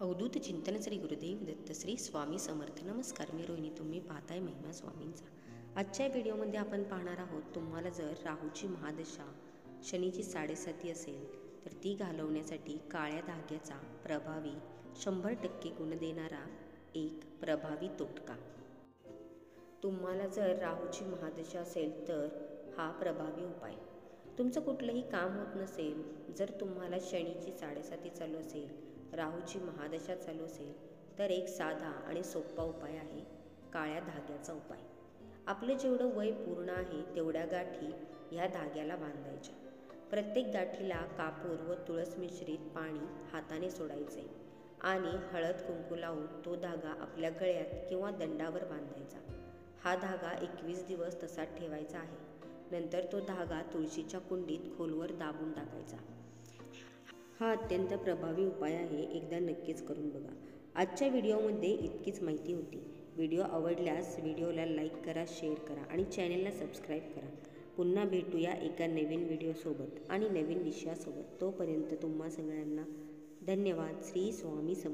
अवधूत चिंतन श्री गुरुदेव दत्त श्री स्वामी समर्थ. नमस्कार, मी रोहिणी. तुम्ही पाहताय महिमा स्वामींचा. आजच्या व्हिडिओमध्ये आपण पाहणार आहोत, तुम्हाला जर राहूची महादशा शनीची 7.5 असेल तर ती घालवण्यासाठी काळ्या धाग्याचा प्रभावी 100% गुण देणारा एक प्रभावी तोटका. तुम्हाला जर राहूची महादशा असेल तर हा प्रभावी उपाय. तुमचं कुठलंही काम होत नसेल, जर तुम्हाला शनीची 7.5 चालू असेल, राहूची महादशा चालू असेल, तर एक साधा आणि सोपा उपाय आहे काळ्या धाग्याचा उपाय. आपलं जेवढं वय पूर्ण आहे तेवढ्या गाठी ह्या धाग्याला बांधायच्या. प्रत्येक गाठीला कापूर व तुळस मिश्रित पाणी हाताने सोडायचे आणि हळद कुंकू लावून तो धागा आपल्या गळ्यात किंवा दंडावर बांधायचा. हा धागा 21 दिवस तसाच ठेवायचा आहे. नंतर तो धागा तुळशीच्या कुंडीत खोलवर दाबून टाकायचा. हा अत्यंत प्रभावी उपाय आहे. एकदा नक्कीच करून बघा. आजच्या व्हिडिओमध्ये इतकीच माहिती होती. व्हिडिओ आवडल्यास व्हिडिओला लाईक करा, शेअर करा आणि चॅनलला सबस्क्राईब करा. पुन्हा भेटूया एका नवीन व्हिडिओसोबत आणि नवीन विषयासोबत. तोपर्यंत तुम्हा सगळ्यांना धन्यवाद. श्री स्वामी समर्थ.